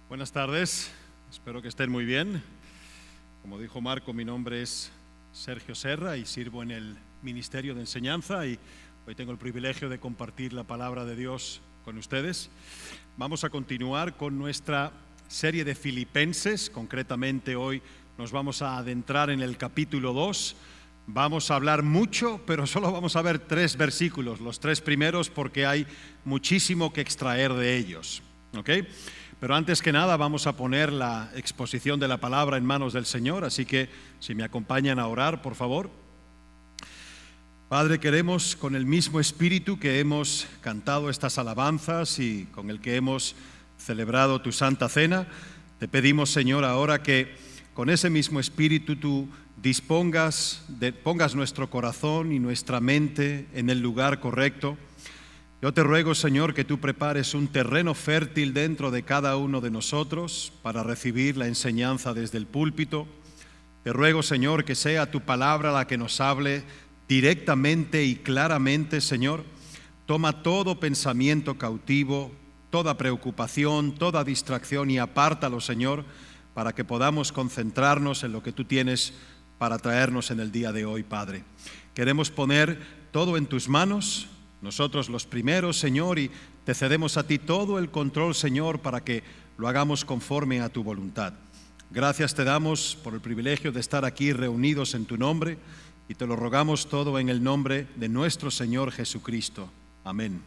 Buenas tardes, espero que estén muy bien. Como dijo Marco, mi nombre es Sergio Serra y sirvo en el Ministerio de Enseñanza y hoy tengo el privilegio de compartir la palabra de Dios con ustedes. Vamos a continuar con nuestra serie de Filipenses. Concretamente hoy nos vamos a adentrar en el capítulo 2. Vamos a hablar mucho, pero solo vamos a ver 3 versículos, los 3 primeros, porque hay muchísimo que extraer de ellos. ¿Ok? Pero antes que nada vamos a poner la exposición de la palabra en manos del Señor, así que si me acompañan a orar, por favor. Padre, queremos con el mismo espíritu que hemos cantado estas alabanzas y con el que hemos celebrado tu Santa Cena, te pedimos, Señor, ahora que con ese mismo espíritu tú pongas nuestro corazón y nuestra mente en el lugar correcto. Yo te ruego, Señor, que tú prepares un terreno fértil dentro de cada uno de nosotros para recibir la enseñanza desde el púlpito. Te ruego, Señor, que sea tu palabra la que nos hable directamente y claramente, Señor. Toma todo pensamiento cautivo, toda preocupación, toda distracción y apártalo, Señor, para que podamos concentrarnos en lo que tú tienes para traernos en el día de hoy, Padre. Queremos poner todo en tus manos, nosotros los primeros, Señor, y te cedemos a ti todo el control, Señor, para que lo hagamos conforme a tu voluntad. Gracias te damos por el privilegio de estar aquí reunidos en tu nombre y te lo rogamos todo en el nombre de nuestro Señor Jesucristo. Amén.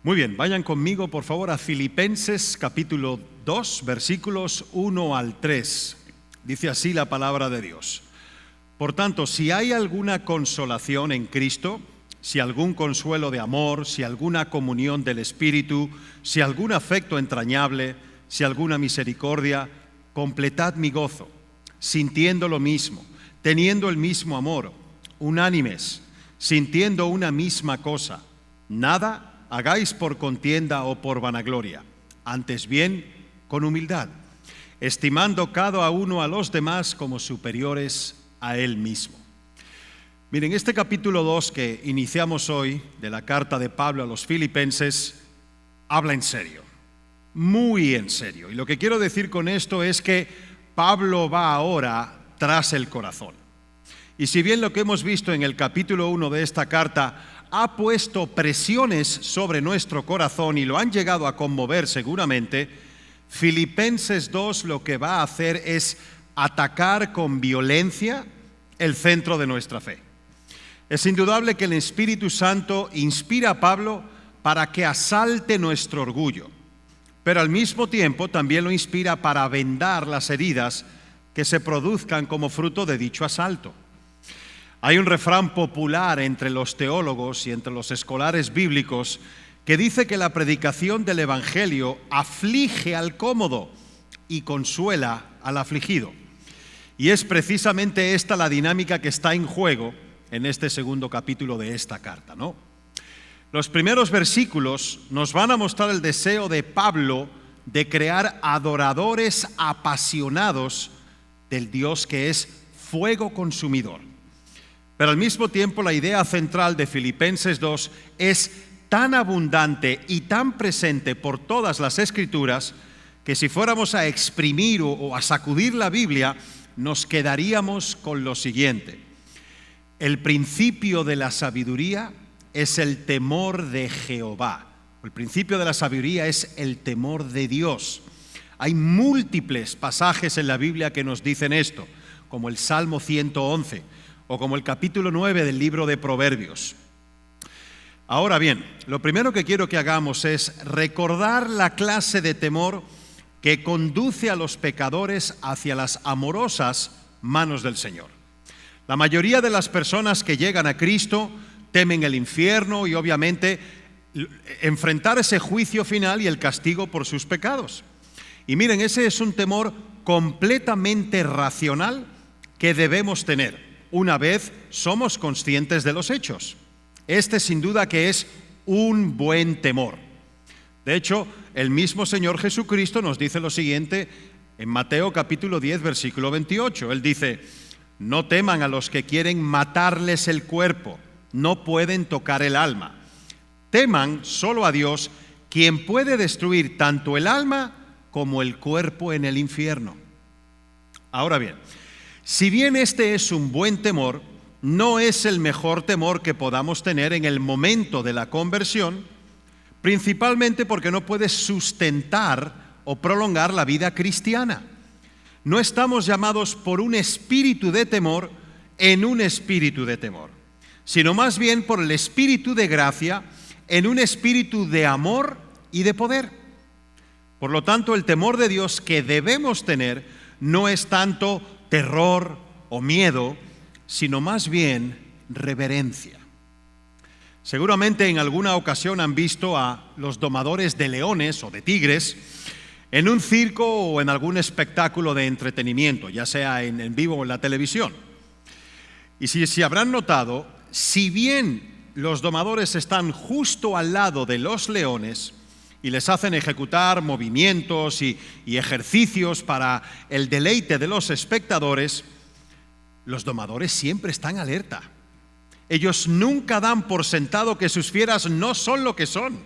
Muy bien, vayan conmigo por favor a Filipenses capítulo 2, versículos 1 al 3. Dice así la palabra de Dios. Por tanto, si hay alguna consolación en Cristo, si algún consuelo de amor, si alguna comunión del Espíritu, si algún afecto entrañable, si alguna misericordia, completad mi gozo, sintiendo lo mismo, teniendo el mismo amor, unánimes, sintiendo una misma cosa. Nada hagáis por contienda o por vanagloria, antes bien con humildad, estimando cada uno a los demás como superiores a él mismo. Miren, este capítulo 2 que iniciamos hoy de la carta de Pablo a los Filipenses habla en serio, muy en serio. Y lo que quiero decir con esto es que Pablo va ahora tras el corazón. Y si bien lo que hemos visto en el capítulo 1 de esta carta ha puesto presiones sobre nuestro corazón y lo han llegado a conmover seguramente, Filipenses 2 lo que va a hacer es atacar con violencia el centro de nuestra fe. Es indudable que el Espíritu Santo inspira a Pablo para que asalte nuestro orgullo, pero al mismo tiempo también lo inspira para vendar las heridas que se produzcan como fruto de dicho asalto. Hay un refrán popular entre los teólogos y entre los escolares bíblicos que dice que la predicación del Evangelio aflige al cómodo y consuela al afligido. Y es precisamente esta la dinámica que está en juego en este segundo capítulo de esta carta, ¿no? Los primeros versículos nos van a mostrar el deseo de Pablo de crear adoradores apasionados del Dios que es fuego consumidor. Pero al mismo tiempo la idea central de Filipenses 2 es tan abundante y tan presente por todas las Escrituras que si fuéramos a exprimir o a sacudir la Biblia, nos quedaríamos con lo siguiente. El principio de la sabiduría es el temor de Jehová. El principio de la sabiduría es el temor de Dios. Hay múltiples pasajes en la Biblia que nos dicen esto, como el Salmo 111 o como el capítulo 9 del libro de Proverbios. Ahora bien, lo primero que quiero que hagamos es recordar la clase de temor que conduce a los pecadores hacia las amorosas manos del Señor. La mayoría de las personas que llegan a Cristo temen el infierno y obviamente enfrentar ese juicio final y el castigo por sus pecados. Y miren, ese es un temor completamente racional que debemos tener una vez somos conscientes de los hechos. Este sin duda que es un buen temor. De hecho, el mismo Señor Jesucristo nos dice lo siguiente en Mateo capítulo 10, versículo 28. Él dice: no teman a los que quieren matarles el cuerpo, no pueden tocar el alma. Teman solo a Dios, quien puede destruir tanto el alma como el cuerpo en el infierno. Ahora bien, si bien este es un buen temor, no es el mejor temor que podamos tener en el momento de la conversión, principalmente porque no puede sustentar o prolongar la vida cristiana. No estamos llamados por un espíritu de temor en un espíritu de temor, sino más bien por el espíritu de gracia en un espíritu de amor y de poder. Por lo tanto, el temor de Dios que debemos tener no es tanto terror o miedo, sino más bien reverencia. Seguramente en alguna ocasión han visto a los domadores de leones o de tigres en un circo o en algún espectáculo de entretenimiento, ya sea en vivo o en la televisión. Y si habrán notado, si bien los domadores están justo al lado de los leones y les hacen ejecutar movimientos y ejercicios para el deleite de los espectadores, los domadores siempre están alerta. Ellos nunca dan por sentado que sus fieras no son lo que son,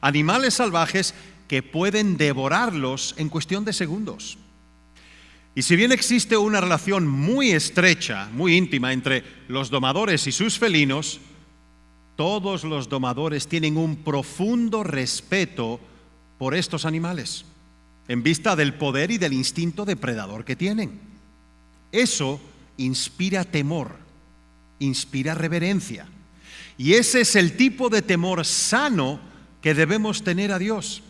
animales salvajes que pueden devorarlos en cuestión de segundos. Y si bien existe una relación muy estrecha, muy íntima entre los domadores y sus felinos, todos los domadores tienen un profundo respeto por estos animales, en vista del poder y del instinto depredador que tienen. Eso inspira temor, inspira reverencia. Y ese es el tipo de temor sano que debemos tener a Dios.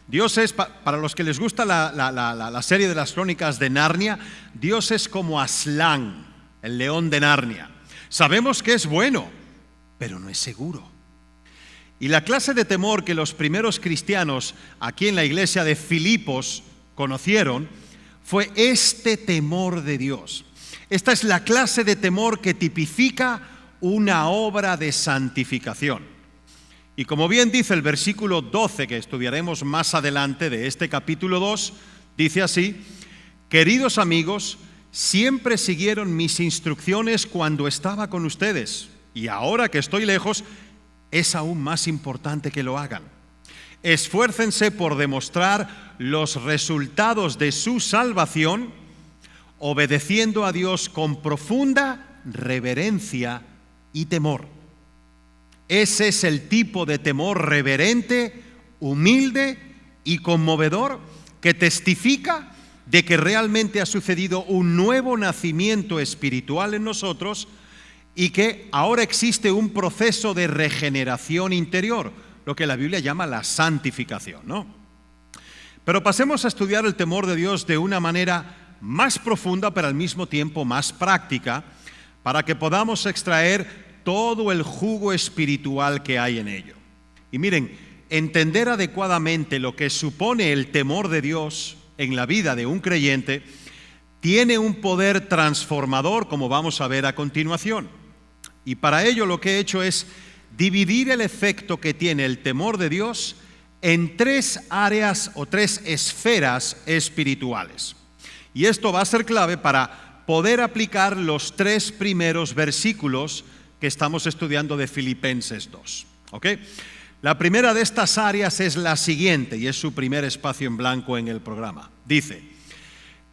Dios es, para los que les gusta la serie de las crónicas de Narnia, Dios es como Aslan, el león de Narnia. Sabemos que es bueno, pero no es seguro. Y la clase de temor que los primeros cristianos aquí en la iglesia de Filipos conocieron fue este temor de Dios. Esta es la clase de temor que tipifica una obra de santificación. Y como bien dice el versículo 12, que estudiaremos más adelante de este capítulo 2, dice así: queridos amigos, siempre siguieron mis instrucciones cuando estaba con ustedes, y ahora que estoy lejos, es aún más importante que lo hagan. Esfuércense por demostrar los resultados de su salvación, obedeciendo a Dios con profunda reverencia y temor. Ese es el tipo de temor reverente, humilde y conmovedor que testifica de que realmente ha sucedido un nuevo nacimiento espiritual en nosotros y que ahora existe un proceso de regeneración interior, lo que la Biblia llama la santificación, ¿no? Pero pasemos a estudiar el temor de Dios de una manera más profunda, pero al mismo tiempo más práctica, para que podamos extraer todo el jugo espiritual que hay en ello. Y miren, entender adecuadamente lo que supone el temor de Dios en la vida de un creyente tiene un poder transformador, como vamos a ver a continuación. Y para ello lo que he hecho es dividir el efecto que tiene el temor de Dios en 3 áreas o 3 esferas espirituales. Y esto va a ser clave para poder aplicar los 3 primeros versículos que estamos estudiando de Filipenses 2. ¿Ok? La primera de estas áreas es la siguiente, y es su primer espacio en blanco en el programa. Dice: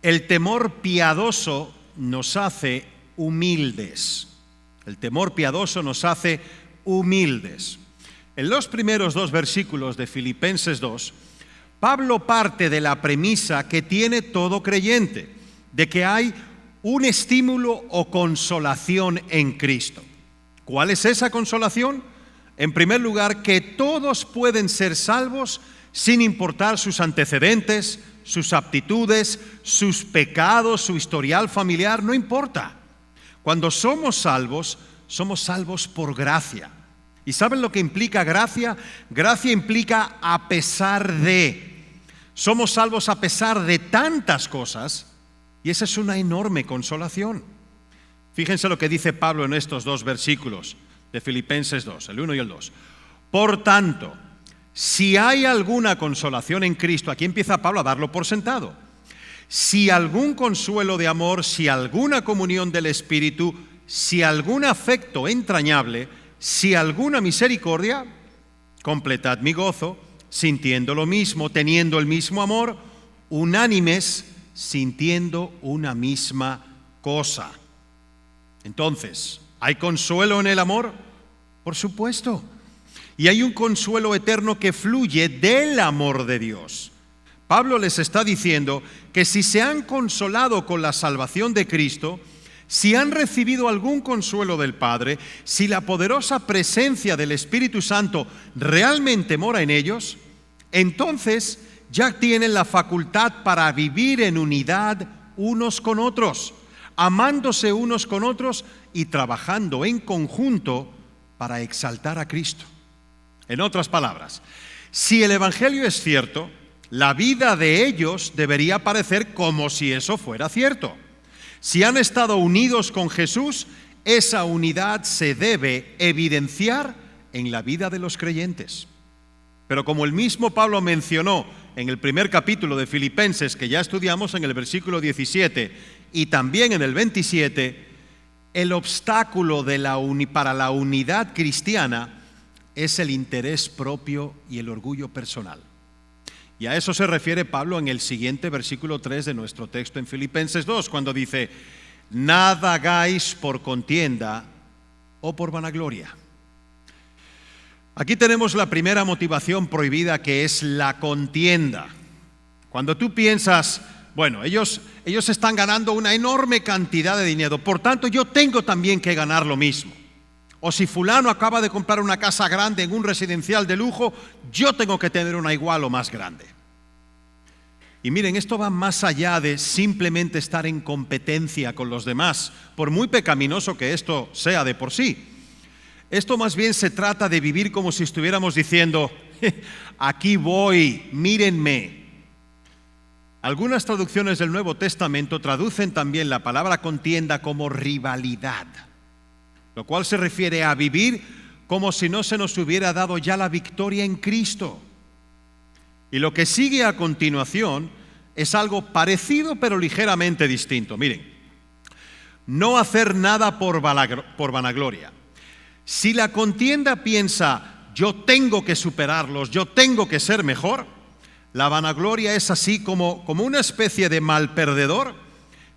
el temor piadoso nos hace humildes. El temor piadoso nos hace humildes. En los primeros 2 versículos de Filipenses 2, Pablo parte de la premisa que tiene todo creyente, de que hay un estímulo o consolación en Cristo. ¿Cuál es esa consolación? En primer lugar, que todos pueden ser salvos sin importar sus antecedentes, sus aptitudes, sus pecados, su historial familiar, no importa. Cuando somos salvos por gracia. ¿Y saben lo que implica gracia? Gracia implica a pesar de. Somos salvos a pesar de tantas cosas, y esa es una enorme consolación. Fíjense lo que dice Pablo en estos 2 versículos de Filipenses 2, el 1 y el 2. Por tanto, si hay alguna consolación en Cristo, aquí empieza Pablo a darlo por sentado. Si algún consuelo de amor, si alguna comunión del Espíritu, si algún afecto entrañable, si alguna misericordia, completad mi gozo, sintiendo lo mismo, teniendo el mismo amor, unánimes, sintiendo una misma cosa. Entonces, ¿hay consuelo en el amor? Por supuesto. Y hay un consuelo eterno que fluye del amor de Dios. Pablo les está diciendo que si se han consolado con la salvación de Cristo, si han recibido algún consuelo del Padre, si la poderosa presencia del Espíritu Santo realmente mora en ellos, entonces ya tienen la facultad para vivir en unidad unos con otros, amándose unos con otros y trabajando en conjunto para exaltar a Cristo. En otras palabras, si el Evangelio es cierto, la vida de ellos debería parecer como si eso fuera cierto. Si han estado unidos con Jesús, esa unidad se debe evidenciar en la vida de los creyentes. Pero como el mismo Pablo mencionó en el primer capítulo de Filipenses, que ya estudiamos en el versículo 17 y también en el 27, el obstáculo para la unidad cristiana es el interés propio y el orgullo personal. Y a eso se refiere Pablo en el siguiente versículo 3 de nuestro texto en Filipenses 2, cuando dice: nada hagáis por contienda o por vanagloria. Aquí tenemos la primera motivación prohibida, que es la contienda. Cuando tú piensas, bueno, ellos están ganando una enorme cantidad de dinero, por tanto yo tengo también que ganar lo mismo. O si fulano acaba de comprar una casa grande en un residencial de lujo, yo tengo que tener una igual o más grande. Y miren, esto va más allá de simplemente estar en competencia con los demás, por muy pecaminoso que esto sea de por sí. Esto más bien se trata de vivir como si estuviéramos diciendo: aquí voy, mírenme. Algunas traducciones del Nuevo Testamento traducen también la palabra contienda como rivalidad, lo cual se refiere a vivir como si no se nos hubiera dado ya la victoria en Cristo. Y lo que sigue a continuación es algo parecido pero ligeramente distinto. Miren, no hacer nada por vanagloria. Si la contienda piensa: yo tengo que superarlos, yo tengo que ser mejor, la vanagloria es así como una especie de mal perdedor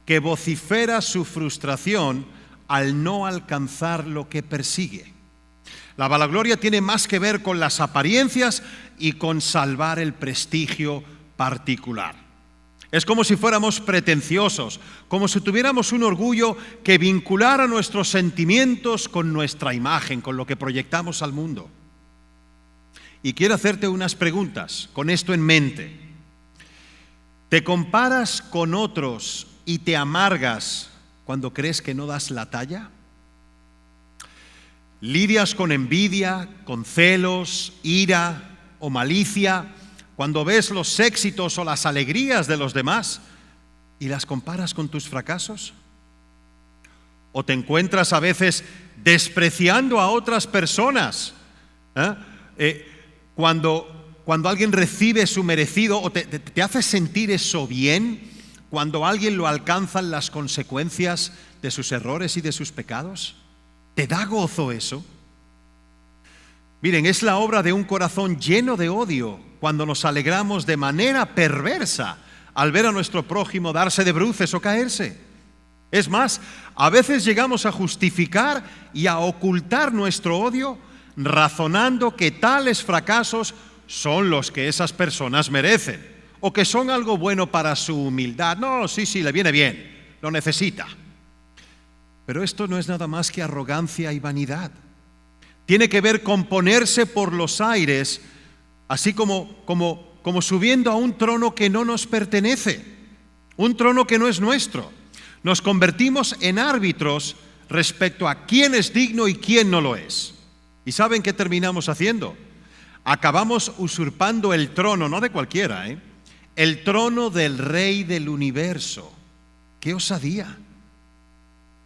que vocifera su frustración al no alcanzar lo que persigue. La vanagloria tiene más que ver con las apariencias y con salvar el prestigio particular. Es como si fuéramos pretenciosos, como si tuviéramos un orgullo que vinculara nuestros sentimientos con nuestra imagen, con lo que proyectamos al mundo. Y quiero hacerte unas preguntas con esto en mente. ¿Te comparas con otros y te amargas cuando crees que no das la talla? ¿Lidias con envidia, con celos, ira o malicia cuando ves los éxitos o las alegrías de los demás y las comparas con tus fracasos? ¿O te encuentras a veces despreciando a otras personas cuando alguien recibe su merecido, o te hace sentir eso bien cuando alguien lo alcanzan las consecuencias de sus errores y de sus pecados? ¿Te da gozo eso? Miren, es la obra de un corazón lleno de odio cuando nos alegramos de manera perversa al ver a nuestro prójimo darse de bruces o caerse. Es más, a veces llegamos a justificar y a ocultar nuestro odio razonando que tales fracasos son los que esas personas merecen o que son algo bueno para su humildad. No, sí, le viene bien, lo necesita. Pero esto no es nada más que arrogancia y vanidad. Tiene que ver con ponerse por los aires, así como subiendo a un trono que no nos pertenece, un trono que no es nuestro. Nos convertimos en árbitros respecto a quién es digno y quién no lo es. ¿Y saben qué terminamos haciendo? Acabamos usurpando el trono, no de cualquiera, el trono del Rey del universo. ¡Qué osadía!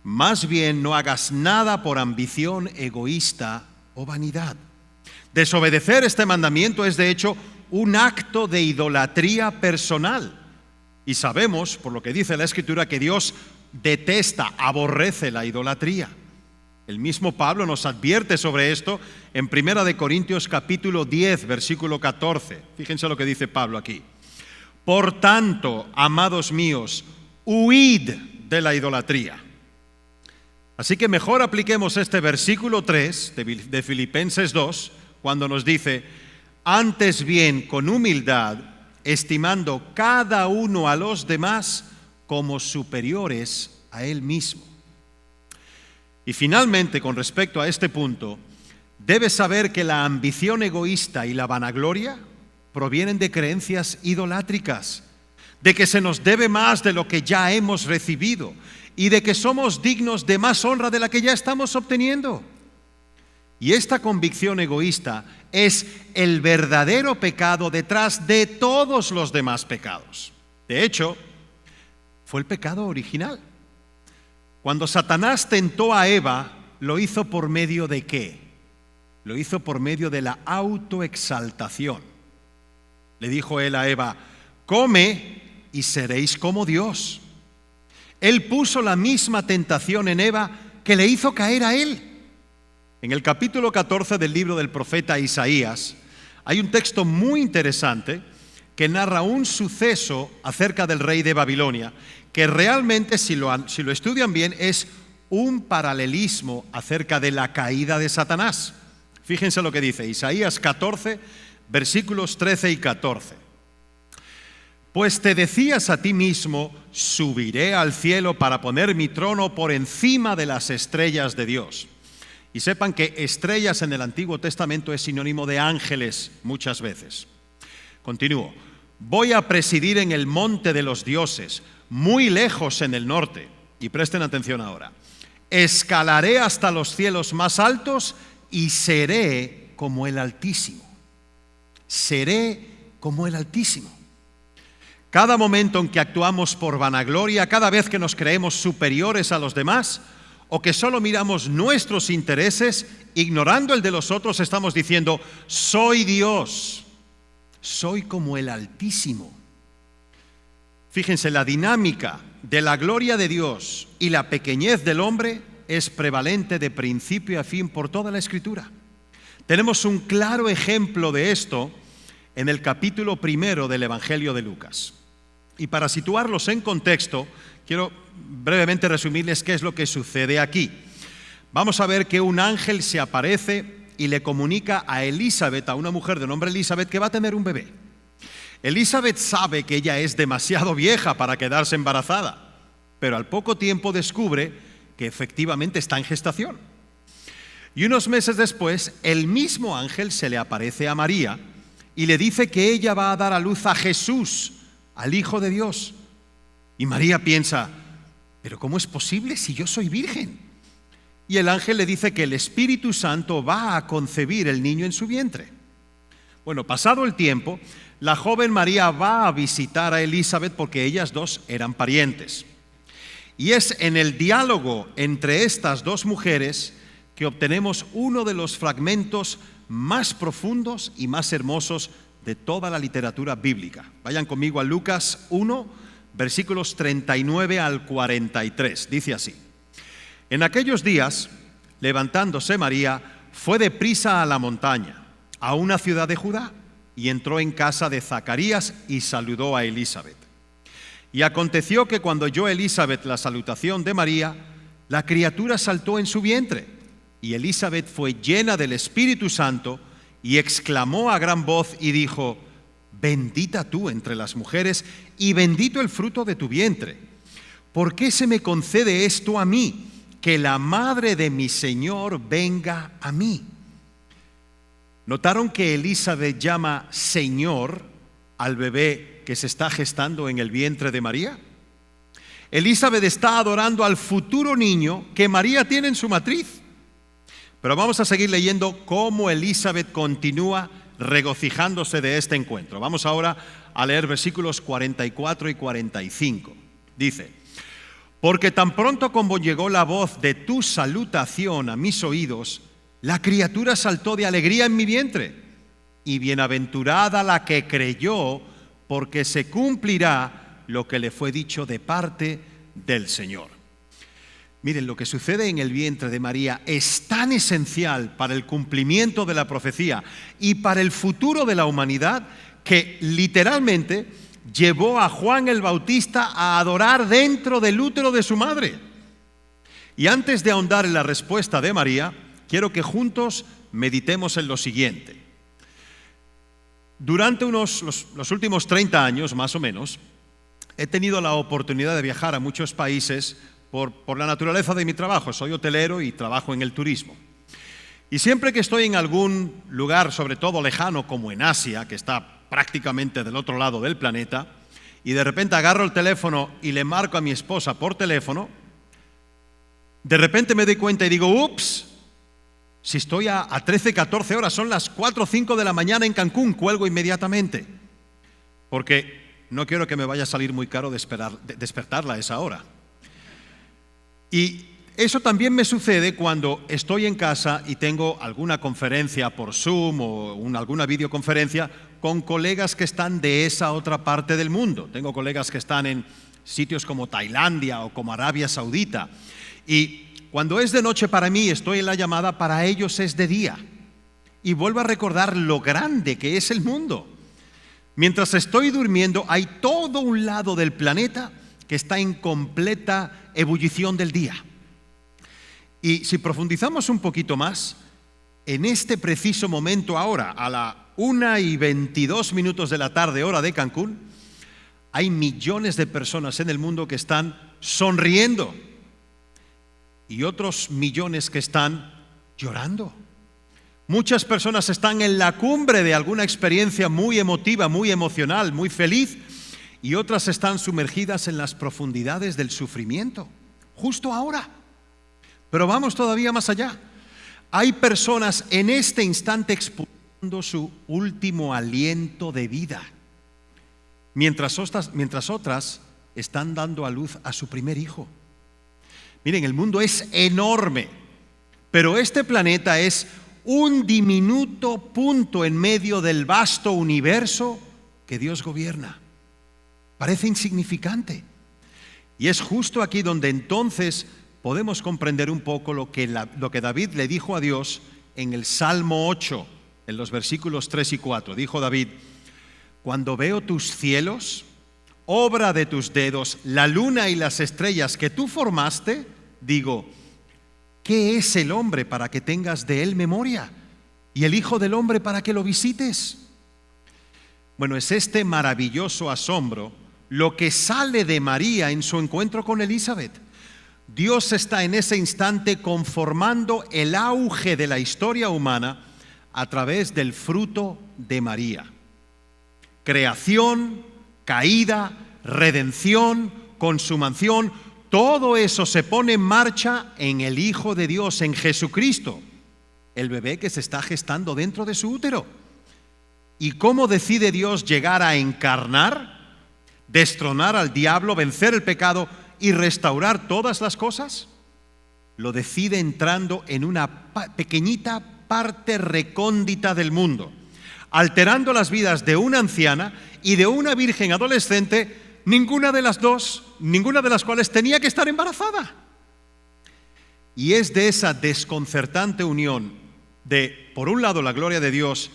Más bien no hagas nada por ambición egoísta o vanidad. Desobedecer este mandamiento es de hecho un acto de idolatría personal. Y sabemos, por lo que dice la Escritura, que Dios detesta, aborrece la idolatría. El mismo Pablo nos advierte sobre esto en 1 Corintios capítulo 10, versículo 14. Fíjense lo que dice Pablo aquí. Por tanto, amados míos, huid de la idolatría. Así que mejor apliquemos este versículo 3 de Filipenses 2, cuando nos dice: antes bien, con humildad, estimando cada uno a los demás como superiores a él mismo. Y finalmente, con respecto a este punto, debes saber que la ambición egoísta y la vanagloria provienen de creencias idolátricas, de que se nos debe más de lo que ya hemos recibido y de que somos dignos de más honra de la que ya estamos obteniendo. Y esta convicción egoísta es el verdadero pecado detrás de todos los demás pecados. De hecho, fue el pecado original. Cuando Satanás tentó a Eva, ¿lo hizo por medio de qué? Lo hizo por medio de la autoexaltación. Le dijo él a Eva: come y seréis como Dios. Él puso la misma tentación en Eva que le hizo caer a él. En el capítulo 14 del libro del profeta Isaías hay un texto muy interesante que narra un suceso acerca del rey de Babilonia, que realmente, si lo estudian bien, es un paralelismo acerca de la caída de Satanás. Fíjense lo que dice Isaías 14, versículos 13 y 14. Pues te decías a ti mismo: subiré al cielo para poner mi trono por encima de las estrellas de Dios. Y sepan que estrellas en el Antiguo Testamento es sinónimo de ángeles muchas veces. Continúo. Voy a presidir en el monte de los dioses, muy lejos en el norte. Y presten atención ahora. Escalaré hasta los cielos más altos y seré como el Altísimo. Seré como el Altísimo. Cada momento en que actuamos por vanagloria, cada vez que nos creemos superiores a los demás, o que solo miramos nuestros intereses, ignorando el de los otros, estamos diciendo: soy Dios, soy como el Altísimo. Fíjense, la dinámica de la gloria de Dios y la pequeñez del hombre es prevalente de principio a fin por toda la Escritura. Tenemos un claro ejemplo de esto en el capítulo 1 del Evangelio de Lucas. Y para situarlos en contexto, quiero brevemente resumirles qué es lo que sucede aquí. Vamos a ver que un ángel se aparece y le comunica a Elizabeth, a una mujer de nombre Elizabeth, que va a tener un bebé. Elizabeth sabe que ella es demasiado vieja para quedarse embarazada, pero al poco tiempo descubre que efectivamente está en gestación. Y unos meses después, el mismo ángel se le aparece a María y le dice que ella va a dar a luz a Jesús, al Hijo de Dios. Y María piensa: ¿pero cómo es posible si yo soy virgen? Y el ángel le dice que el Espíritu Santo va a concebir el niño en su vientre. Bueno, pasado el tiempo, la joven María va a visitar a Elizabeth porque ellas dos eran parientes. Y es en el diálogo entre estas dos mujeres que obtenemos uno de los fragmentos más profundos y más hermosos de toda la literatura bíblica. Vayan conmigo a Lucas 1, versículos 39 al 43. Dice así: en aquellos días, levantándose María, fue deprisa a la montaña, a una ciudad de Judá, y entró en casa de Zacarías y saludó a Elizabeth. Y aconteció que cuando oyó Elizabeth la salutación de María, la criatura saltó en su vientre, y Elizabeth fue llena del Espíritu Santo y exclamó a gran voz y dijo: bendita tú entre las mujeres y bendito el fruto de tu vientre. ¿Por qué se me concede esto a mí, que la madre de mi Señor venga a mí? ¿Notaron que Elizabeth llama Señor al bebé que se está gestando en el vientre de María? Elizabeth está adorando al futuro niño que María tiene en su matriz. Pero vamos a seguir leyendo cómo Elizabeth continúa regocijándose de este encuentro. Vamos ahora a leer versículos 44 y 45. Dice: porque tan pronto como llegó la voz de tu salutación a mis oídos, la criatura saltó de alegría en mi vientre. Y bienaventurada la que creyó, porque se cumplirá lo que le fue dicho de parte del Señor. Miren, lo que sucede en el vientre de María es tan esencial para el cumplimiento de la profecía y para el futuro de la humanidad que literalmente llevó a Juan el Bautista a adorar dentro del útero de su madre? Y antes de ahondar en la respuesta de María, quiero que juntos meditemos en lo siguiente. Durante los últimos 30 años, más o menos, he tenido la oportunidad de viajar a muchos países por la naturaleza de mi trabajo. Soy hotelero y trabajo en el turismo. Y siempre que estoy en algún lugar, sobre todo lejano, como en Asia, que está prácticamente del otro lado del planeta, y de repente agarro el teléfono y le marco a mi esposa por teléfono, de repente me doy cuenta y digo, ups, si estoy a 13, 14 horas, son las 4 o 5 de la mañana en Cancún, cuelgo inmediatamente, porque no quiero que me vaya a salir muy caro despertarla a esa hora. Y eso también me sucede cuando estoy en casa y tengo alguna conferencia por Zoom o alguna videoconferencia con colegas que están de esa otra parte del mundo. Tengo colegas que están en sitios como Tailandia o como Arabia Saudita. Y cuando es de noche para mí, estoy en la llamada, para ellos es de día. Y vuelvo a recordar lo grande que es el mundo. Mientras estoy durmiendo, hay todo un lado del planeta que está en completa ebullición del día. Y si profundizamos un poquito más, en este preciso momento ahora, a la 1:22 de la tarde, hora de Cancún, hay millones de personas en el mundo que están sonriendo y otros millones que están llorando. Muchas personas están en la cumbre de alguna experiencia muy emotiva, muy emocional, muy feliz, y otras están sumergidas en las profundidades del sufrimiento, justo ahora. Pero vamos todavía más allá. Hay personas en este instante expulsando su último aliento de vida, mientras otras están dando a luz a su primer hijo. Miren, el mundo es enorme, pero este planeta es un diminuto punto en medio del vasto universo que Dios gobierna. Parece insignificante. Y es justo aquí donde entonces podemos comprender un poco lo que David le dijo a Dios en el Salmo 8, en los versículos 3 y 4. Dijo David: cuando veo tus cielos, obra de tus dedos, la luna y las estrellas que tú formaste, digo, ¿qué es el hombre para que tengas de él memoria? ¿Y el hijo del hombre para que lo visites? Bueno, es este maravilloso asombro lo que sale de María en su encuentro con Elizabeth. Dios está en ese instante conformando el auge de la historia humana a través del fruto de María. Creación, caída, redención, consumación, todo eso se pone en marcha en el Hijo de Dios, en Jesucristo, el bebé que se está gestando dentro de su útero. ¿Y cómo decide Dios llegar a encarnar, destronar al diablo, vencer el pecado y restaurar todas las cosas? Lo decide entrando en una pequeñita parte recóndita del mundo, alterando las vidas de una anciana y de una virgen adolescente, ninguna de las cuales tenía que estar embarazada. Y es de esa desconcertante unión de, por un lado, la gloria de Dios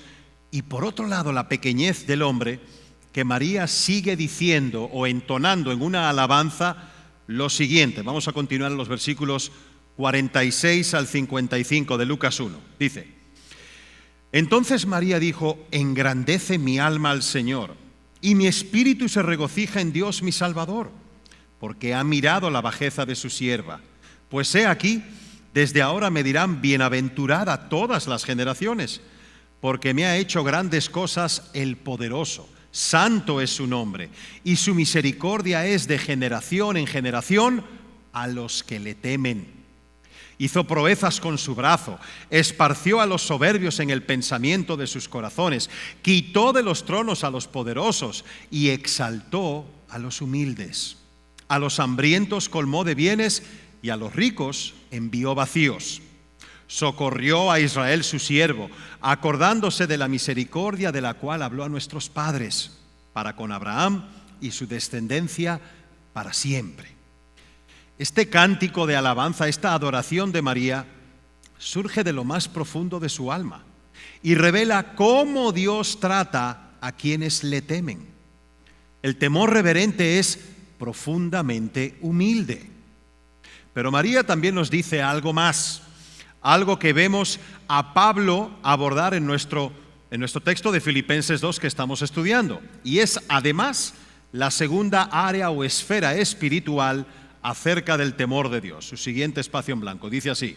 y por otro lado, la pequeñez del hombre, que María sigue diciendo o entonando en una alabanza lo siguiente. Vamos a continuar en los versículos 46 al 55 de Lucas 1. Dice: entonces María dijo: engrandece mi alma al Señor, y mi espíritu se regocija en Dios mi Salvador, porque ha mirado la bajeza de su sierva. Pues he aquí, desde ahora me dirán bienaventurada todas las generaciones, porque me ha hecho grandes cosas el poderoso. Santo es su nombre, y su misericordia es de generación en generación a los que le temen. Hizo proezas con su brazo, esparció a los soberbios en el pensamiento de sus corazones, quitó de los tronos a los poderosos y exaltó a los humildes. A los hambrientos colmó de bienes y a los ricos envió vacíos. Socorrió a Israel su siervo, acordándose de la misericordia de la cual habló a nuestros padres, para con Abraham y su descendencia para siempre. Este cántico de alabanza, esta adoración de María, surge de lo más profundo de su alma y revela cómo Dios trata a quienes le temen. El temor reverente es profundamente humilde. Pero María también nos dice algo más, algo que vemos a Pablo abordar en nuestro texto de Filipenses 2 que estamos estudiando. Y es además la segunda área o esfera espiritual acerca del temor de Dios. Su siguiente espacio en blanco dice así: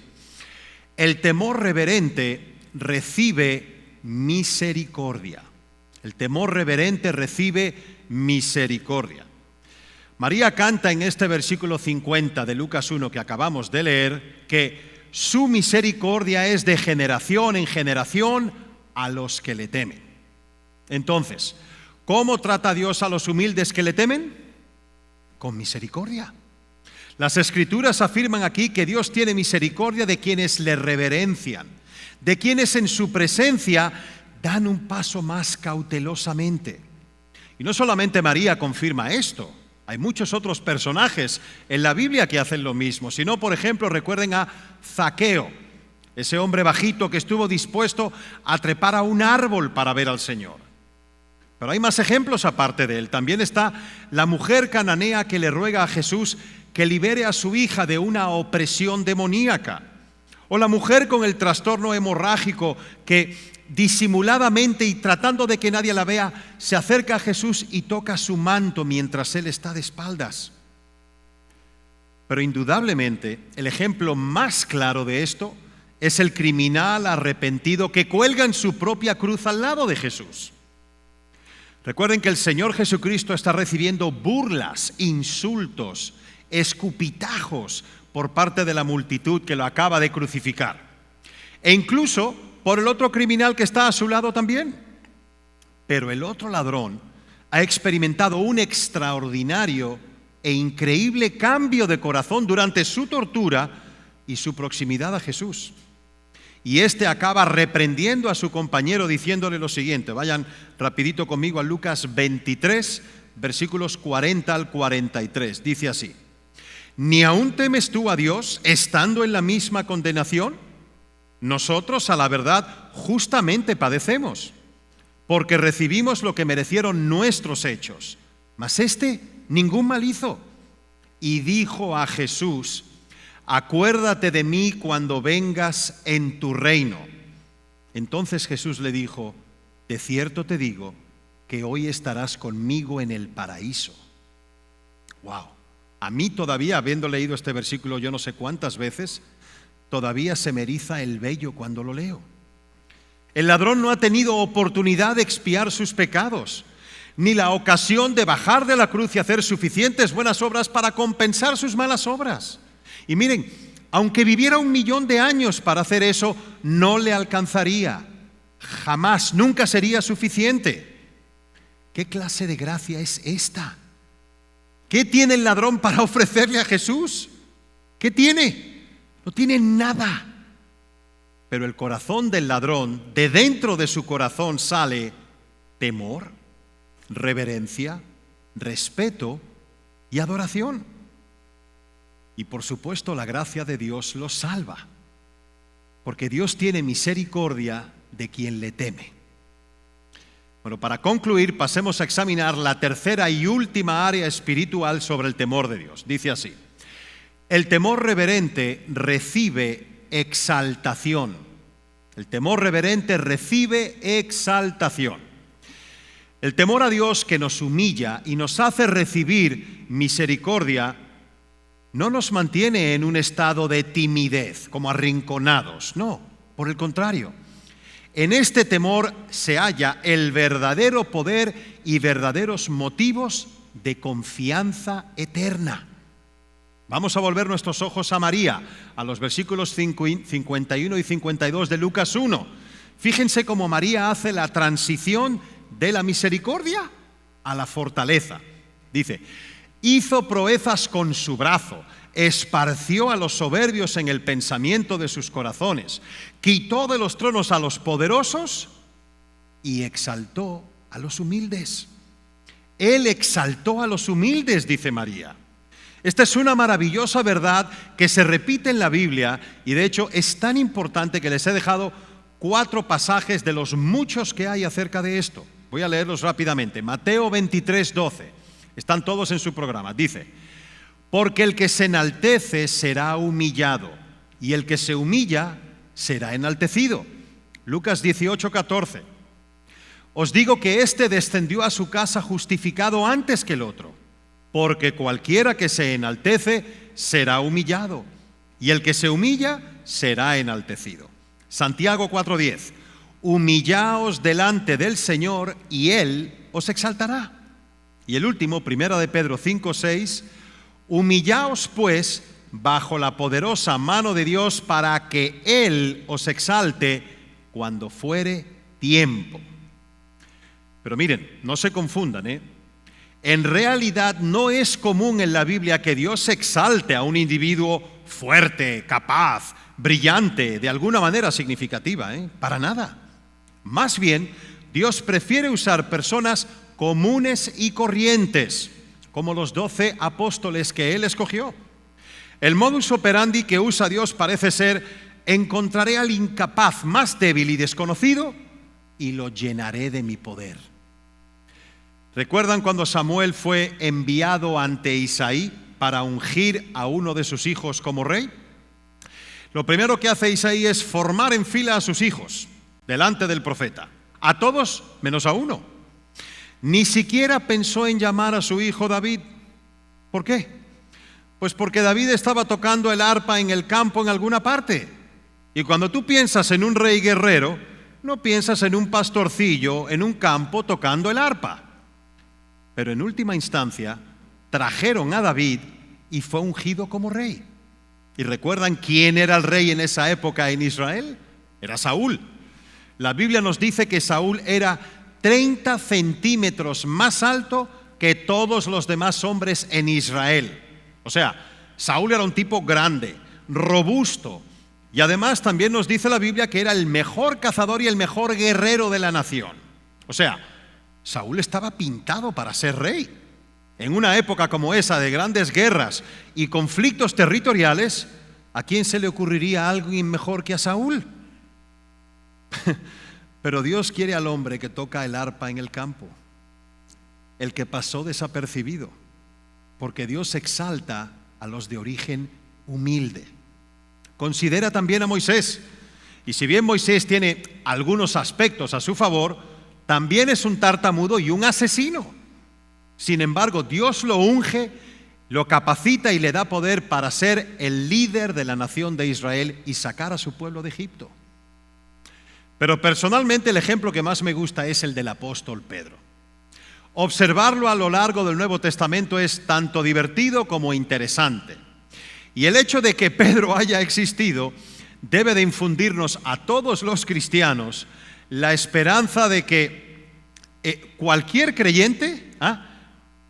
el temor reverente recibe misericordia. El temor reverente recibe misericordia. María canta en este versículo 50 de Lucas 1 que acabamos de leer que su misericordia es de generación en generación a los que le temen. Entonces, ¿cómo trata Dios a los humildes que le temen? Con misericordia. Las Escrituras afirman aquí que Dios tiene misericordia de quienes le reverencian, de quienes en su presencia dan un paso más cautelosamente. Y no solamente María confirma esto, hay muchos otros personajes en la Biblia que hacen lo mismo, sino, por ejemplo, recuerden a Zaqueo, ese hombre bajito que estuvo dispuesto a trepar a un árbol para ver al Señor. Pero hay más ejemplos aparte de él. También está la mujer cananea que le ruega a Jesús que libere a su hija de una opresión demoníaca. O la mujer con el trastorno hemorrágico que disimuladamente y tratando de que nadie la vea, se acerca a Jesús y toca su manto mientras él está de espaldas. Pero indudablemente el ejemplo más claro de esto es el criminal arrepentido que cuelga en su propia cruz al lado de Jesús. Recuerden que el Señor Jesucristo está recibiendo burlas, insultos, escupitajos por parte de la multitud que lo acaba de crucificar. E incluso por el otro criminal que está a su lado también. Pero el otro ladrón ha experimentado un extraordinario e increíble cambio de corazón durante su tortura y su proximidad a Jesús. Y este acaba reprendiendo a su compañero diciéndole lo siguiente. Vayan rapidito conmigo a Lucas 23, versículos 40 al 43. Dice así: ¿ni aún temes tú a Dios estando en la misma condenación? Nosotros, a la verdad, justamente padecemos, porque recibimos lo que merecieron nuestros hechos. Mas este ningún mal hizo. Y dijo a Jesús: acuérdate de mí cuando vengas en tu reino. Entonces Jesús le dijo: de cierto te digo que hoy estarás conmigo en el paraíso. Wow. A mí todavía, habiendo leído este versículo yo no sé cuántas veces, todavía se me eriza el vello cuando lo leo. El ladrón no ha tenido oportunidad de expiar sus pecados, ni la ocasión de bajar de la cruz y hacer suficientes buenas obras para compensar sus malas obras. Y miren, aunque viviera 1.000.000 de años para hacer eso, no le alcanzaría. Jamás, nunca sería suficiente. ¿Qué clase de gracia es esta? ¿Qué tiene el ladrón para ofrecerle a Jesús? ¿Qué tiene? No tiene nada. Pero el corazón del ladrón, de dentro de su corazón sale temor, reverencia, respeto y adoración. Y por supuesto la gracia de Dios lo salva, porque Dios tiene misericordia de quien le teme. Bueno, para concluir, pasemos a examinar la tercera y última área espiritual sobre el temor de Dios. Dice así: el temor reverente recibe exaltación. El temor reverente recibe exaltación. El temor a Dios, que nos humilla y nos hace recibir misericordia, no nos mantiene en un estado de timidez, como arrinconados. No, por el contrario. En este temor se halla el verdadero poder y verdaderos motivos de confianza eterna. Vamos a volver nuestros ojos a María, a los versículos 51 y 52 de Lucas 1. Fíjense cómo María hace la transición de la misericordia a la fortaleza. Dice: hizo proezas con su brazo, esparció a los soberbios en el pensamiento de sus corazones, quitó de los tronos a los poderosos y exaltó a los humildes. Él exaltó a los humildes, dice María. Esta es una maravillosa verdad que se repite en la Biblia y de hecho es tan importante que les he dejado 4 pasajes de los muchos que hay acerca de esto. Voy a leerlos rápidamente. Mateo 23:12. Están todos en su programa. Dice: porque el que se enaltece será humillado, y el que se humilla será enaltecido. Lucas 18:14. Os digo que éste descendió a su casa justificado antes que el otro, porque cualquiera que se enaltece será humillado, y el que se humilla será enaltecido. Santiago 4:10. Humillaos delante del Señor y Él os exaltará. Y el último, primera de Pedro 5:6. Humillaos pues bajo la poderosa mano de Dios para que Él os exalte cuando fuere tiempo. Pero miren, no se confundan, En realidad no es común en la Biblia que Dios exalte a un individuo fuerte, capaz, brillante, de alguna manera significativa, Para nada. Más bien, Dios prefiere usar personas comunes y corrientes, como los 12 apóstoles que Él escogió. El modus operandi que usa Dios parece ser: encontraré al incapaz más débil y desconocido y lo llenaré de mi poder. ¿Recuerdan cuando Samuel fue enviado ante Isaí para ungir a uno de sus hijos como rey? Lo primero que hace Isaí es formar en fila a sus hijos delante del profeta, a todos menos a uno. Ni siquiera pensó en llamar a su hijo David. ¿Por qué? Pues porque David estaba tocando el arpa en el campo en alguna parte. Y cuando tú piensas en un rey guerrero, no piensas en un pastorcillo en un campo tocando el arpa. Pero en última instancia, trajeron a David y fue ungido como rey. ¿Y recuerdan quién era el rey en esa época en Israel? Era Saúl. La Biblia nos dice que Saúl era 30 centímetros más alto que todos los demás hombres en Israel. O sea, Saúl era un tipo grande, robusto, y además también nos dice la Biblia que era el mejor cazador y el mejor guerrero de la nación. O sea, Saúl estaba pintado para ser rey. En una época como esa de grandes guerras y conflictos territoriales, ¿a quién se le ocurriría alguien mejor que a Saúl? Pero Dios quiere al hombre que toca el arpa en el campo, el que pasó desapercibido, porque Dios exalta a los de origen humilde. Considera también a Moisés, y si bien Moisés tiene algunos aspectos a su favor, también es un tartamudo y un asesino. Sin embargo, Dios lo unge, lo capacita y le da poder para ser el líder de la nación de Israel y sacar a su pueblo de Egipto. Pero personalmente el ejemplo que más me gusta es el del apóstol Pedro. Observarlo a lo largo del Nuevo Testamento es tanto divertido como interesante. Y el hecho de que Pedro haya existido debe de infundirnos a todos los cristianos la esperanza de que cualquier creyente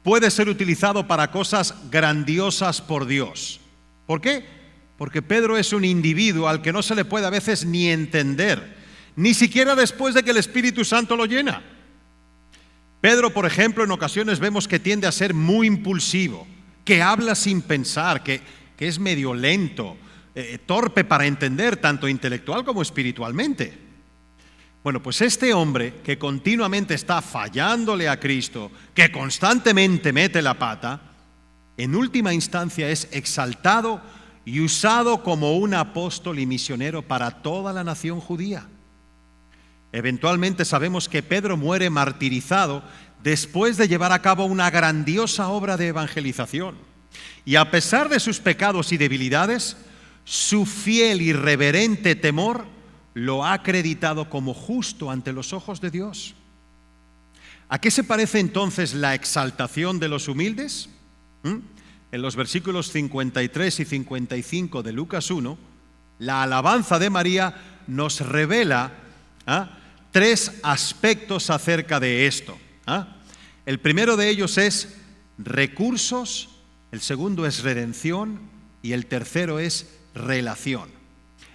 puede ser utilizado para cosas grandiosas por Dios. ¿Por qué? Porque Pedro es un individuo al que no se le puede a veces ni entender, ni siquiera después de que el Espíritu Santo lo llena. Pedro, por ejemplo, en ocasiones vemos que tiende a ser muy impulsivo, que habla sin pensar, que es medio lento, torpe para entender, tanto intelectual como espiritualmente. Bueno, pues este hombre que continuamente está fallándole a Cristo, que constantemente mete la pata, en última instancia es exaltado y usado como un apóstol y misionero para toda la nación judía. Eventualmente sabemos que Pedro muere martirizado después de llevar a cabo una grandiosa obra de evangelización. Y a pesar de sus pecados y debilidades, su fiel y reverente temor lo ha acreditado como justo ante los ojos de Dios. ¿A qué se parece entonces la exaltación de los humildes? En los versículos 53 y 55 de Lucas 1, la alabanza de María nos revela tres aspectos acerca de esto. El primero de ellos es recursos, el segundo es redención y el tercero es relación.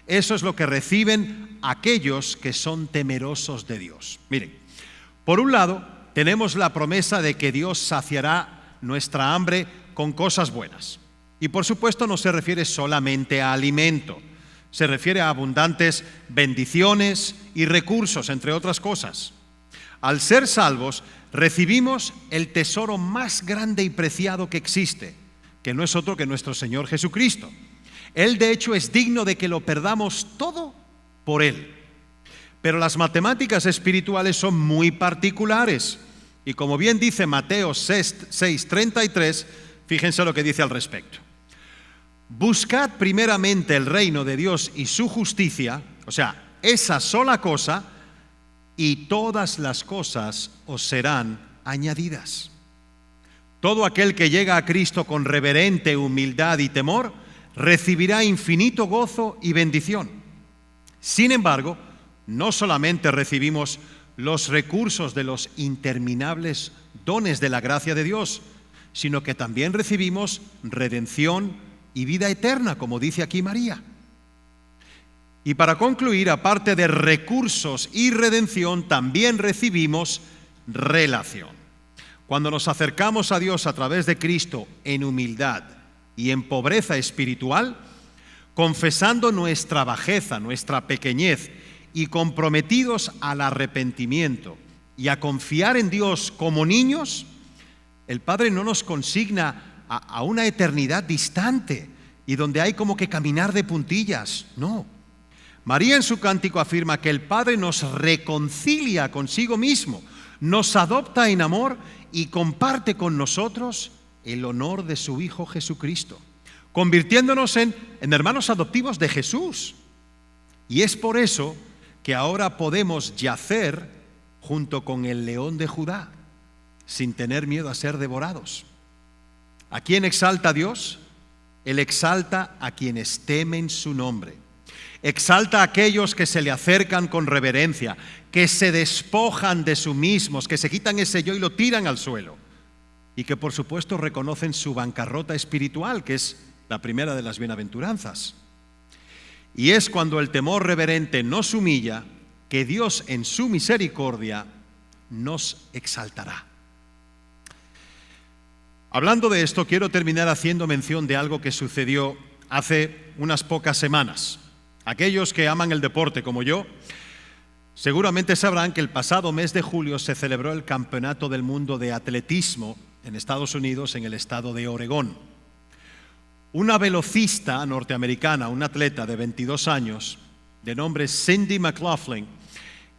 Eso es lo que reciben aquellos que son temerosos de Dios. Miren, por un lado, tenemos la promesa de que Dios saciará nuestra hambre con cosas buenas. Y por supuesto no se refiere solamente a alimento, se refiere a abundantes bendiciones y recursos, entre otras cosas. Al ser salvos, recibimos el tesoro más grande y preciado que existe, que no es otro que nuestro Señor Jesucristo. Él, de hecho, es digno de que lo perdamos todo por Él. Pero las matemáticas espirituales son muy particulares. Y como bien dice Mateo 6:33, fíjense lo que dice al respecto. Buscad primeramente el reino de Dios y su justicia, o sea, esa sola cosa, y todas las cosas os serán añadidas. Todo aquel que llega a Cristo con reverente humildad y temor, recibirá infinito gozo y bendición. Sin embargo, no solamente recibimos los recursos de los interminables dones de la gracia de Dios, sino que también recibimos redención y vida eterna, como dice aquí María. Y para concluir, aparte de recursos y redención, también recibimos relación. Cuando nos acercamos a Dios a través de Cristo en humildad y en pobreza espiritual, confesando nuestra bajeza, nuestra pequeñez, y comprometidos al arrepentimiento y a confiar en Dios como niños, el Padre no nos consigna a una eternidad distante y donde hay como que caminar de puntillas. No. María en su cántico afirma que el Padre nos reconcilia consigo mismo, nos adopta en amor y comparte con nosotros el honor de su Hijo Jesucristo, convirtiéndonos en hermanos adoptivos de Jesús. Y es por eso que ahora podemos yacer junto con el león de Judá, sin tener miedo a ser devorados. ¿A quién exalta Dios? Él exalta a quienes temen su nombre. Exalta a aquellos que se le acercan con reverencia, que se despojan de sí mismos, que se quitan ese yo y lo tiran al suelo. Y que por supuesto reconocen su bancarrota espiritual, que es la primera de las bienaventuranzas. Y es cuando el temor reverente nos humilla que Dios en su misericordia nos exaltará. Hablando de esto, quiero terminar haciendo mención de algo que sucedió hace unas pocas semanas. Aquellos que aman el deporte como yo, seguramente sabrán que el pasado mes de julio se celebró el Campeonato del Mundo de Atletismo en Estados Unidos, en el estado de Oregón. Una velocista norteamericana, una atleta de 22 años, de nombre Cindy McLaughlin,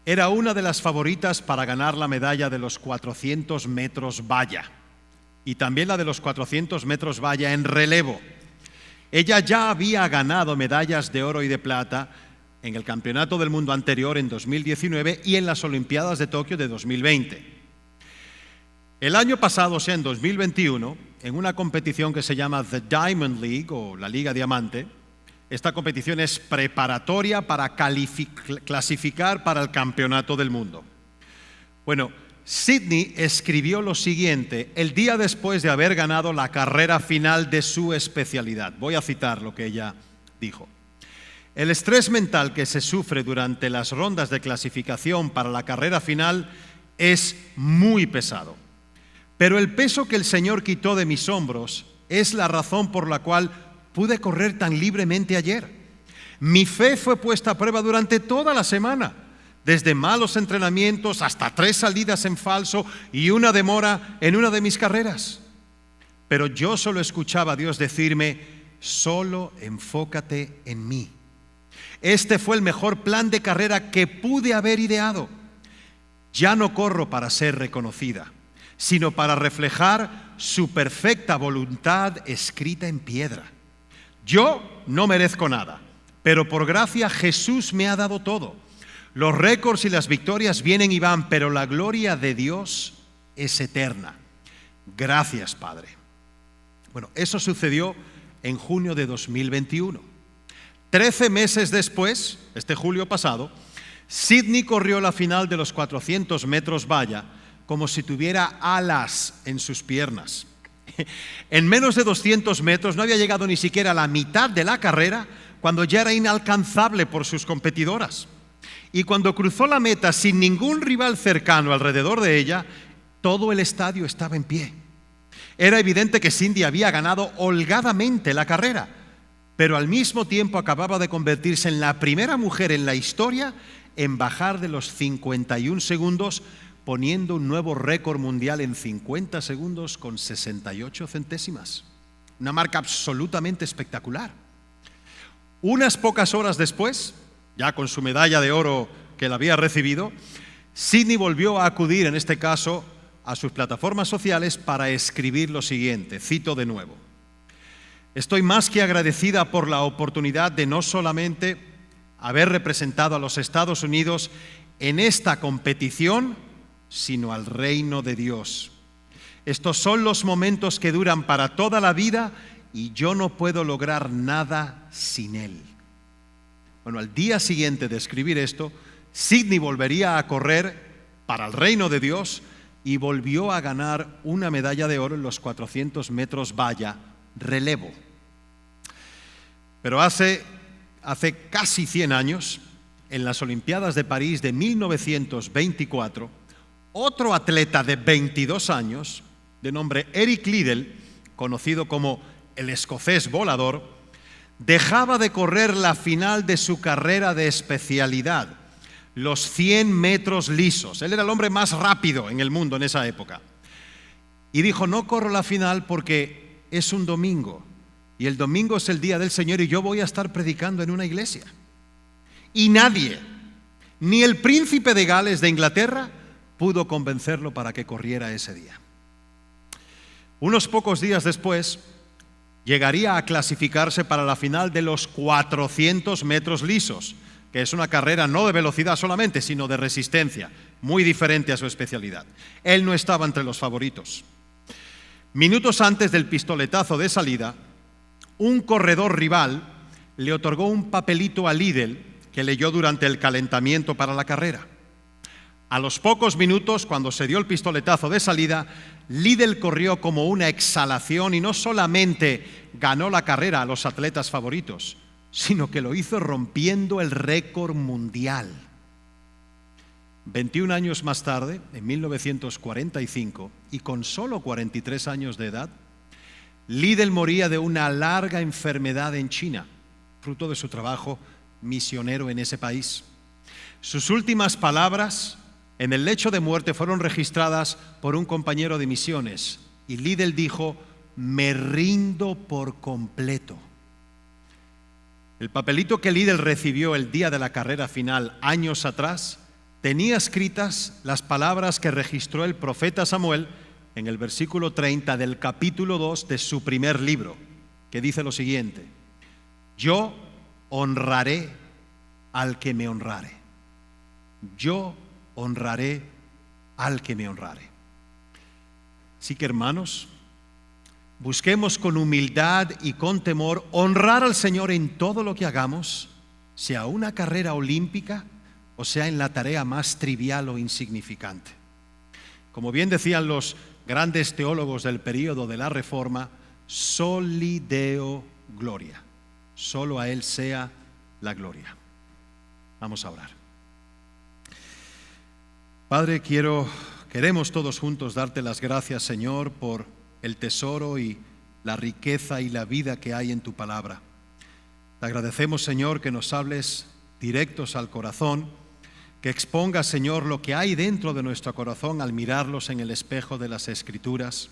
era una de las favoritas para ganar la medalla de los 400 metros valla y también la de los 400 metros valla en relevo. Ella ya había ganado medallas de oro y de plata en el Campeonato del Mundo anterior en 2019 y en las Olimpiadas de Tokio de 2020. El año pasado, o sea, en 2021, en una competición que se llama The Diamond League o la Liga Diamante, esta competición es preparatoria para clasificar para el Campeonato del Mundo. Bueno, Sydney escribió lo siguiente el día después de haber ganado la carrera final de su especialidad. Voy a citar lo que ella dijo. El estrés mental que se sufre durante las rondas de clasificación para la carrera final es muy pesado. Pero el peso que el Señor quitó de mis hombros es la razón por la cual pude correr tan libremente ayer. Mi fe fue puesta a prueba durante toda la semana, desde malos entrenamientos hasta 3 salidas en falso y una demora en una de mis carreras. Pero yo solo escuchaba a Dios decirme, solo enfócate en mí. Este fue el mejor plan de carrera que pude haber ideado. Ya no corro para ser reconocida, sino para reflejar su perfecta voluntad escrita en piedra. Yo no merezco nada, pero por gracia Jesús me ha dado todo. Los récords y las victorias vienen y van, pero la gloria de Dios es eterna. Gracias, Padre. Bueno, eso sucedió en junio de 2021. 13 meses después, este julio pasado, Sydney corrió la final de los 400 metros valla como si tuviera alas en sus piernas. En menos de 200 metros no había llegado ni siquiera a la mitad de la carrera cuando ya era inalcanzable por sus competidoras. Y cuando cruzó la meta sin ningún rival cercano alrededor de ella, todo el estadio estaba en pie. Era evidente que Cindy había ganado holgadamente la carrera, pero al mismo tiempo acababa de convertirse en la primera mujer en la historia en bajar de los 51 segundos poniendo un nuevo récord mundial en 50 segundos con 68 centésimas. Una marca absolutamente espectacular. Unas pocas horas después, ya con su medalla de oro que la había recibido, Sydney volvió a acudir, en este caso, a sus plataformas sociales para escribir lo siguiente, cito de nuevo: estoy más que agradecida por la oportunidad de no solamente haber representado a los Estados Unidos en esta competición, sino al reino de Dios. Estos son los momentos que duran para toda la vida y yo no puedo lograr nada sin él. Bueno, al día siguiente de escribir esto, Sydney volvería a correr para el reino de Dios y volvió a ganar una medalla de oro en los 400 metros valla relevo. Pero hace casi 100 años, en las Olimpiadas de París de 1924, otro atleta de 22 años, de nombre Eric Liddell, conocido como el escocés volador, dejaba de correr la final de su carrera de especialidad, los 100 metros lisos. Él era el hombre más rápido en el mundo en esa época. Y dijo: no corro la final porque es un domingo, y el domingo es el día del Señor y yo voy a estar predicando en una iglesia. Y nadie, ni el príncipe de Gales de Inglaterra, pudo convencerlo para que corriera ese día. Unos pocos días después, llegaría a clasificarse para la final de los 400 metros lisos, que es una carrera no de velocidad solamente, sino de resistencia, muy diferente a su especialidad. Él no estaba entre los favoritos. Minutos antes del pistoletazo de salida, un corredor rival le otorgó un papelito a Liddell que leyó durante el calentamiento para la carrera. A los pocos minutos, cuando se dio el pistoletazo de salida, Liddell corrió como una exhalación y no solamente ganó la carrera a los atletas favoritos, sino que lo hizo rompiendo el récord mundial. 21 años más tarde, en 1945, y con solo 43 años de edad, Liddell moría de una larga enfermedad en China, fruto de su trabajo misionero en ese país. Sus últimas palabras en el lecho de muerte fueron registradas por un compañero de misiones, y Liddell dijo: me rindo por completo. El papelito que Liddell recibió el día de la carrera final, años atrás, tenía escritas las palabras que registró el profeta Samuel en el versículo 30 del capítulo 2 de su primer libro, que dice lo siguiente: yo honraré al que me honrare. Yo honraré al que me honrare. Así que, hermanos, busquemos con humildad y con temor honrar al Señor en todo lo que hagamos, sea una carrera olímpica o sea en la tarea más trivial o insignificante. Como bien decían los grandes teólogos del período de la Reforma, soli Deo gloria. Solo a Él sea la gloria. Vamos a orar. Padre, queremos todos juntos darte las gracias, Señor, por el tesoro y la riqueza y la vida que hay en tu palabra. Te agradecemos, Señor, que nos hables directos al corazón, que expongas, Señor, lo que hay dentro de nuestro corazón al mirarlos en el espejo de las Escrituras.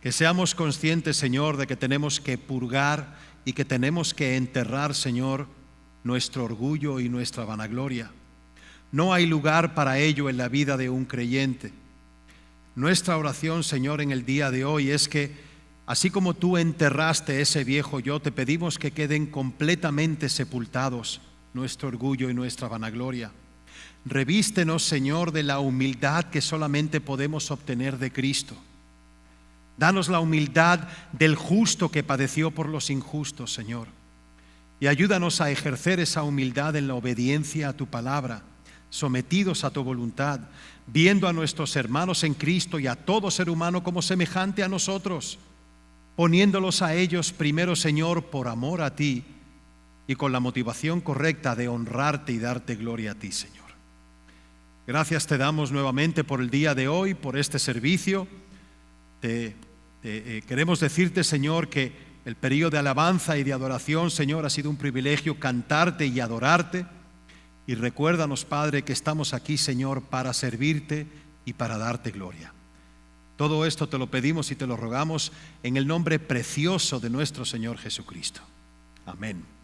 Que seamos conscientes, Señor, de que tenemos que purgar y que tenemos que enterrar, Señor, nuestro orgullo y nuestra vanagloria. No hay lugar para ello en la vida de un creyente. Nuestra oración, Señor, en el día de hoy es que, así como tú enterraste ese viejo yo, te pedimos que queden completamente sepultados nuestro orgullo y nuestra vanagloria. Revístenos, Señor, de la humildad que solamente podemos obtener de Cristo. Danos la humildad del justo que padeció por los injustos, Señor. Y ayúdanos a ejercer esa humildad en la obediencia a tu palabra, sometidos a tu voluntad, viendo a nuestros hermanos en Cristo y a todo ser humano como semejante a nosotros, poniéndolos a ellos primero, Señor, por amor a ti y con la motivación correcta de honrarte y darte gloria a ti, Señor. Gracias te damos nuevamente por el día de hoy, por este servicio. Queremos decirte, Señor, que el periodo de alabanza y de adoración, Señor, ha sido un privilegio cantarte y adorarte. Y recuérdanos, Padre, que estamos aquí, Señor, para servirte y para darte gloria. Todo esto te lo pedimos y te lo rogamos en el nombre precioso de nuestro Señor Jesucristo. Amén.